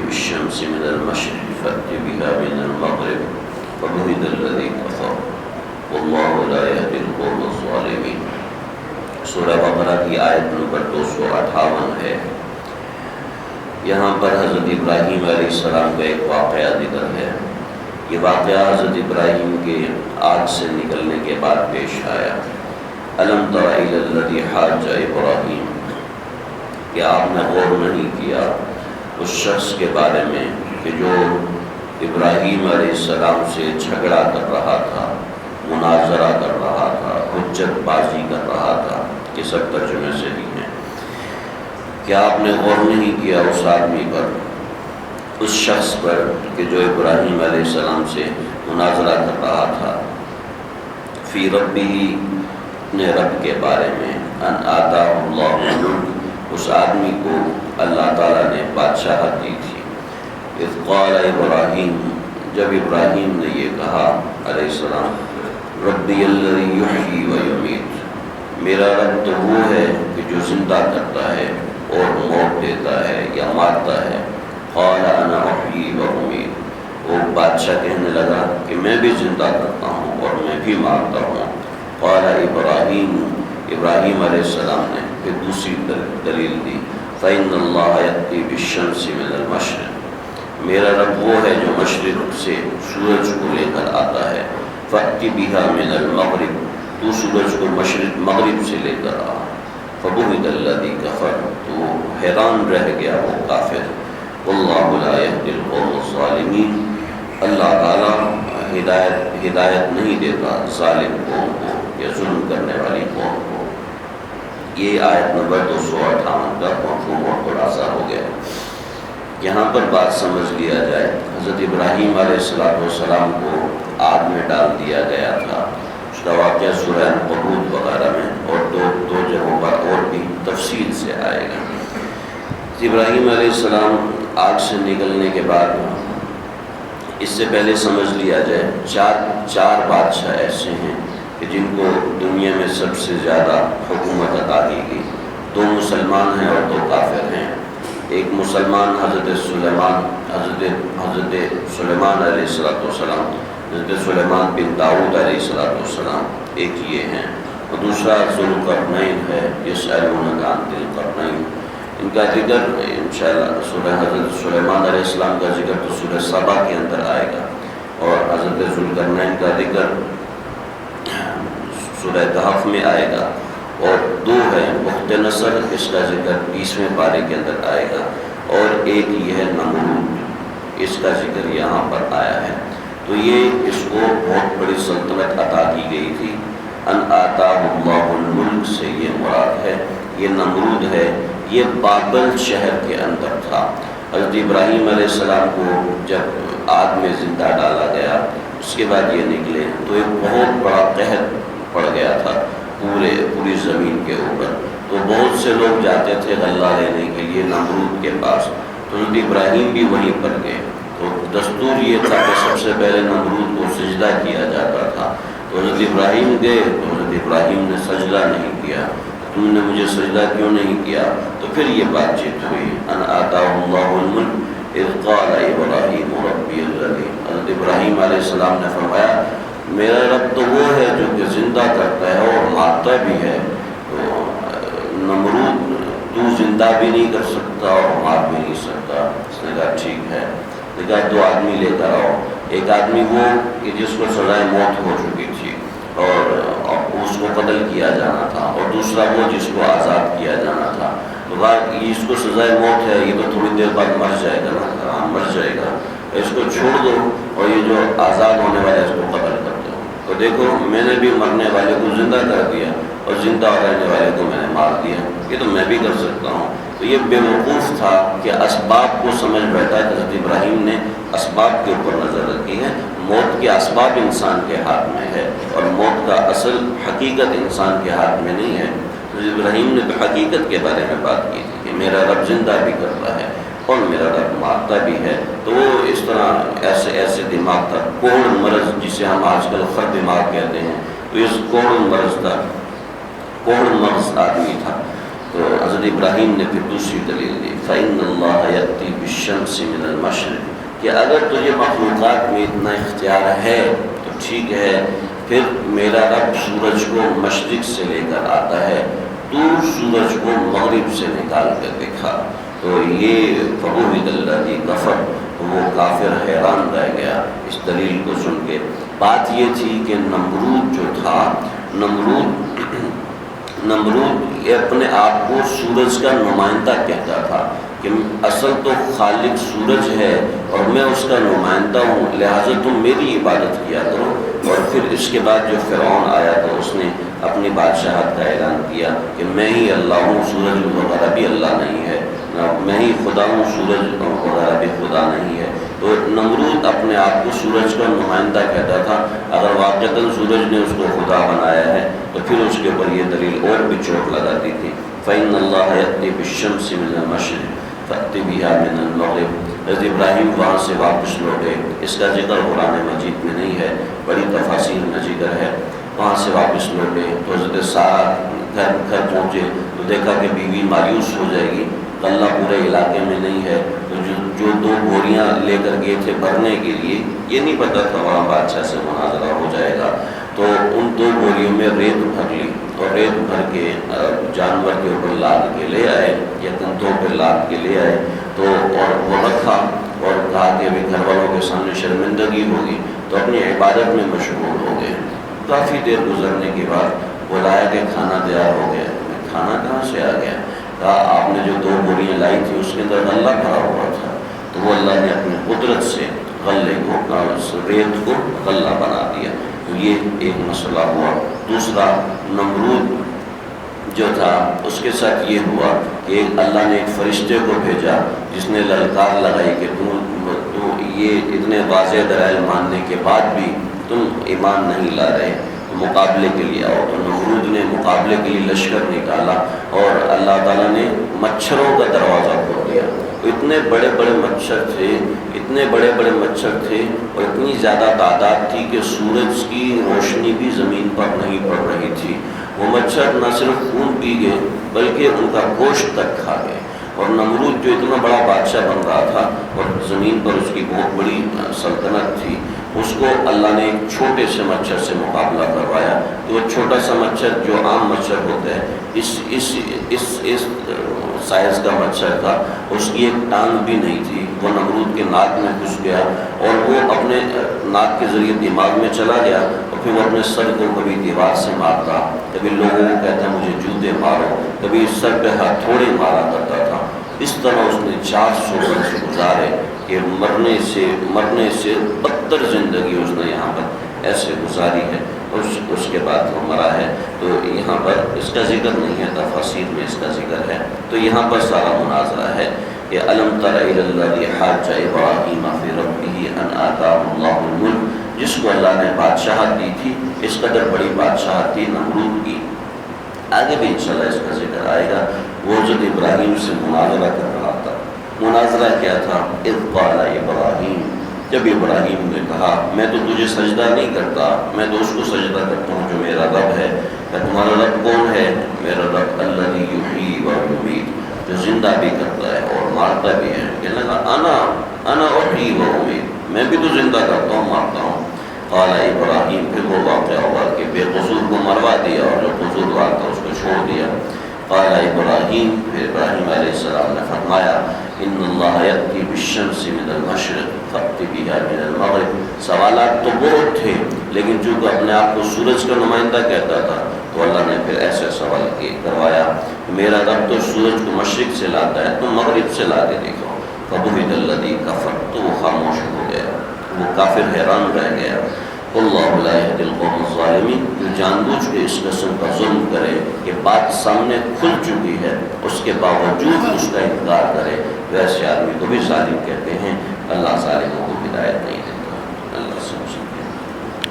بالشمس من المشرق فأت بها من المغرب فبهت الذي كفر والله لا يهدي القوم الظالمين۔ سورہ بقرہ کی آیت نمبر 258 ہے۔ یہاں پر حضرت ابراہیم علیہ السلام کا ایک واقعہ ذکر ہے۔ یہ واقعہ حضرت ابراہیم کے آگ سے نکلنے کے بعد پیش آیا۔ الم تر الی الذی حاج ابراہیم، کہ آپ نے غور نہیں کیا اس شخص کے بارے میں کہ جو ابراہیم علیہ السلام سے جھگڑا کر رہا تھا، مناظرہ کر رہا تھا، حجت بازی کر رہا تھا۔ یہ سب ترجمے سے بھی ہیں۔ کیا آپ نے غور نہیں کیا اس آدمی پر، اس شخص پر کہ جو ابراہیم علیہ السلام سے مناظرہ کر رہا تھا؟ فی ربہ، اپنے رب کے بارے میں، ان آتاہ اللہ الملک، اس آدمی کو اللہ تعالیٰ نے بادشاہت دی تھی۔ اذ قال ابراہیم، جب ابراہیم نے یہ کہا علیہ السلام، ربی الذی یحیی و یمیت، میرا رب تو وہ ہے کہ جو زندہ کرتا ہے اور موت دیتا ہے یا مارتا ہے۔ قال انا احیی و امیت، وہ بادشاہ کہنے لگا کہ میں بھی زندہ کرتا ہوں اور میں بھی مارتا ہوں۔ قال ابراہیم، ابراہیم علیہ السلام نے پھر دوسری دلیل دی، فإن اللہ یأتی بالشمس من المشرق، میرا رب وہ ہے جو مشرق سے سورج کو لے کر آتا ہے۔ فأت بها من المغرب، تو سورج کو مشرق مغرب سے لے کر آ۔ فبہت الذی کفر، تو حیران رہ گیا وہ کافر۔ واللہ لا یہدی القوم الظالمین، اللہ تعالیٰ ہدایت نہیں دیتا ظالم قوم کو یا ظلم کرنے والی قوم کو۔ یہ آیت نمبر 258 کا مفہوم اور خلاصہ ہو گیا۔ یہاں پر بات سمجھ لیا جائے، حضرت ابراہیم علیہ السلام کو آگ میں ڈال دیا گیا تھا۔ اس کا واقعہ سورہ عنکبوت وغیرہ میں اور دو جگہوں پر اور بھی تفصیل سے آئے گا۔ ابراہیم علیہ السلام آگ سے نکلنے کے بعد، اس سے پہلے سمجھ لیا جائے، چار بادشاہ ایسے ہیں کہ جن کو دنیا میں سب سے زیادہ حکومت عطا کی گئی۔ 2 مسلمان ہیں اور 2 کافر ہیں۔ ایک مسلمان حضرت سلیمان علیہ السلام، حضرت سلیمان بن داؤد علیہ السلام، ایک یہ ہیں، اور دوسرا ذوالقرنین ہے، یسألونک عن ذی القرنین۔ ان کا ذکر انشاءاللہ سورہ حضرت سلیمان علیہ السلام کا ذکر تو سورہ سبا کے اندر آئے گا، اور حضرت ذوالقرنین کا ذکر سورہ کہف میں آئے گا، اور 2 ہے بخت نصر، اس کا ذکر 20ویں پارے کے اندر آئے گا، اور ایک یہ ہے نمرود، اس کا ذکر یہاں پر آیا ہے۔ تو یہ اس کو بہت بڑی سلطنت عطا کی گئی تھی۔ ان آتاہ اللہ الملک سے یہ مراد ہے، یہ نمرود ہے، یہ بابل شہر کے اندر تھا۔ حضرت ابراہیم علیہ السلام کو جب آگ میں زندہ ڈالا گیا، اس کے بعد یہ نکلے تو ایک بہت بڑا قحط پڑ گیا تھا پوری زمین کے اوپر۔ تو بہت سے لوگ جاتے تھے غلہ لینے کے لیے نمرود کے پاس، تو حضرت ابراہیم بھی وہیں پر گئے۔ تو دستور یہ تھا کہ سب سے پہلے نمرود کو سجدہ کیا جاتا تھا۔ تو حضرت ابراہیم گئے تو حضرت ابراہیم نے سجدہ نہیں کیا۔ تم نے مجھے سجدہ کیوں نہیں کیا؟ تو پھر یہ بات چیت ہوئی، ان آتاہ اللہ الملک اذ قال ابراہیم ربی الذی، حضرت ابراہیم علیہ السلام نے فرمایا میرا رب تو وہ ہے جو کہ زندہ کرتا ہے اور مارتا بھی ہے۔ تو نمرود تو زندہ بھی نہیں کر سکتا اور مار بھی نہیں سکتا۔ اس نے کہا ٹھیک ہے، کہا 2 آدمی لے کر آؤ، ایک آدمی وہ کہ جس کو سزائے موت ہو چکی تھی اور اس کو قتل کیا جانا تھا، اور دوسرا وہ جس کو آزاد کیا جانا تھا۔ تو اس کو سزائے موت ہے، یہ تو تھوڑی دیر بعد مر جائے گا نا، مر جائے گا، اس کو چھوڑ دو، اور یہ جو آزاد ہونے والا ہے اس کو قتل کر دو۔ تو دیکھو میں نے بھی مرنے والے کو زندہ کر دیا اور زندہ رہنے والے کو میں نے مار دیا، یہ تو میں بھی کر سکتا ہوں۔ تو یہ بے وقوف تھا کہ اسباب کو سمجھ بیٹھا کہ حضرت ابراہیم نے اسباب کے اوپر نظر رکھی ہے۔ موت کے اسباب انسان کے ہاتھ میں ہے، اور موت کا اصل حقیقت انسان کے ہاتھ میں نہیں ہے۔ حضرت ابراہیم نے تو حقیقت کے بارے میں بات کی تھی کہ میرا رب زندہ بھی کرتا ہے اور میرا رب مارتا بھی ہے۔ تو وہ اس طرح ایسے دماغ تھا، کوڑ مرض جسے ہم آج کل خر دماغ کہتے ہیں، تو اس کوڑ مرض تھا، کوڑ مرض آدمی تھا۔ تو حضرت ابراہیم نے پھر دوسری دلیل دی، فَإِنَّ اللَّهَ يَأْتِي بِالشَّمْسِ مِنَ الْمَشْرِقِ، کہ اگر تجھے مخلوقات میں اتنا اختیار ہے تو ٹھیک ہے، پھر میرا رب سورج کو مشرق سے لے کر آتا ہے، تو سورج کو مغرب سے نکال کر دکھا۔ تو یہ فَبُهِتَ الَّذِي كَفَرَ، وہ کافر حیران رہ گیا اس دلیل کو سن کے۔ بات یہ تھی کہ نمرود جو تھا، نمرود اپنے آپ کو سورج کا نمائندہ کہتا تھا کہ اصل تو خالق سورج ہے اور میں اس کا نمائندہ ہوں، لہٰذا تم میری عبادت کیا کرو۔ اور پھر اس کے بعد جو فرعون آیا تو اس نے اپنی بادشاہت کا اعلان کیا کہ میں ہی اللہ ہوں، سورج وغیرہ بھی اللہ نہیں ہے، میں ہی خدا ہوں، سورج وغیرہ بھی خدا نہیں ہے۔ تو نمرود اپنے آپ کو سورج کا نمائندہ کہتا تھا، اگر واقعتاً سورج نے اس کو خدا بنایا ہے تو پھر اس کے اوپر یہ دلیل اور بھی چوٹ لگاتی تھی۔ فَإِنَّ اللَّهَ يَأْتِي بِالشَّمْسِ مِنَ الْمَشْرِقِ فَأْتِ بِهَا مِنَ الْمَغْرِبِ۔ حضرت ابراہیم وہاں سے واپس لوٹے، اس کا ذکر قرآن مجید میں نہیں ہے، بڑی تفاصیل میں ذکر ہے۔ وہاں سے واپس لوٹے تو حضرت سارہ گھر پہنچے تو دیکھا کہ بیوی مایوس ہو جائے گی، غلہ پورے علاقے میں نہیں ہے، تو جو 2 بوریاں لے کر گئے تھے بھرنے کے لیے، یہ نہیں پتا تھا وہاں بادشاہ سے مناظرہ ہو جائے گا، تو ان 2 بوریوں میں ریت بھر لی اور ریت بھر کے جانور کے اوپر لاد کے لے آئے یا کندھوں پہ لاد کے لے آئے، تو اور وہ رکھا اور کہا کہ ابھی گھر والوں کے سامنے شرمندگی ہوگی، تو اپنی عبادت میں مشغول ہو گئے۔ کافی دیر گزرنے کے بعد بلایا کہ کھانا تیار ہو گیا۔ کھانا کہاں سے آ گیا؟ کہا آپ نے جو 2 بوریاں لائی تھی اس کے اندر غلہ بھرا ہوا تھا، تو وہ اللہ نے اپنی قدرت سے غلے کو، ریت کو غلہ بنا دیا۔ تو یہ ایک مسئلہ ہوا۔ دوسرا، نمرود جو تھا اس کے ساتھ یہ ہوا کہ اللہ نے ایک فرشتے کو بھیجا جس نے للکار لگائی کہ تو یہ اتنے واضح دلائل ماننے کے بعد بھی تم ایمان نہیں لا رہے، مقابلے کے لیے آؤ۔ تو نمرود نے مقابلے کے لیے لشکر نکالا اور اللہ تعالیٰ نے مچھروں کا دروازہ کھول دیا۔ اتنے بڑے بڑے مچھر تھے، اتنے بڑے بڑے مچھر تھے اور اتنی زیادہ تعداد تھی کہ سورج کی روشنی بھی زمین پر نہیں پڑ رہی تھی۔ وہ مچھر نہ صرف خون پی گئے بلکہ ان کا گوشت تک کھا گئے۔ اور نمرود جو اتنا بڑا بادشاہ بن رہا تھا اور زمین پر اس کی بہت بڑی سلطنت تھی، اس کو اللہ نے ایک چھوٹے سے مچھر سے مقابلہ کروایا۔ تو وہ چھوٹا سا مچھر جو عام مچھر ہوتا ہے، اس سائز کا مچھر تھا، اس کی ایک ٹانگ بھی نہیں تھی، وہ نمرود کے ناک میں گھس گیا اور وہ اپنے ناک کے ذریعے دماغ میں چلا گیا اور پھر وہ اپنے سر کو کبھی دیوار سے مارتا، کبھی لوگوں کو کہتا مجھے جوتے مارو، کبھی سر پہ ہتھوڑے مارا کرتا تھا۔ اس طرح اس نے 400 برس گزارے کہ مرنے سے بدتر زندگی اس نے یہاں پر ایسے گزاری ہے، اس کے بعد وہ مرا ہے۔ تو یہاں پر اس کا ذکر نہیں ہے، تفاسیر میں اس کا ذکر ہے۔ تو یہاں پر سارا مناظرہ ہے کہ الم تر الی الذی حاج ابراہیم فی ربہ ان آتاہ اللہ الملک، جس کو اللہ نے بادشاہت دی تھی، اس قدر بڑی بادشاہت تھی نمرود کی۔ آگے بھی انشاءاللہ اس کا ذکر آئے گا۔ وہ حضرت ابراہیم سے مناظرہ کر رہا تھا۔ مناظرہ کیا تھا؟ اذ قال ابراہیم، جب ابراہیم نے کہا میں تو تجھے سجدہ نہیں کرتا، میں تو اس کو سجدہ کرتا ہوں جو میرا رب ہے۔ کہ تمہارا رب کون ہے؟ میرا رب الذی یحیی و یمیت، جو زندہ بھی کرتا ہے اور مارتا بھی ہے۔ کہنے لگا انا احیی و امیت، میں بھی تو زندہ کرتا ہوں مارتا ہوں۔ قال ابراہیم، پھر وہ واقعہ ہوا کہ بے قصور کو مروا دیا اور جو قصوروار تھا اس کو چھوڑ دیا۔ قال ابراہیم، پھر ابراہیم علیہ السلام نے فرمایا ان اللہ یأتی بالشمس من المشرق فأت بها من المغرب۔ سوالات تو بہت تھے لیکن چونکہ اپنے آپ کو سورج کا نمائندہ کہتا تھا تو اللہ نے پھر ایسے سوال کروایا، میرا رب تو سورج کو مشرق سے لاتا ہے، تم مغرب سے لا کے دیکھو۔ فبہت الذی کفر، تو وہ خاموش ہو گیا، وہ کافر حیران رہ گیا۔ اللہ لا یہدی القوم الظالمین، جو جان بوجھ کے اس قسم کا ظلم کرے کہ بات سامنے کھل چکی ہے اس کے باوجود اس کا انکار کرے، ویسے آدمی کو بھی ظالم کہتے ہیں۔ اللہ ظالموں کو ہدایت نہیں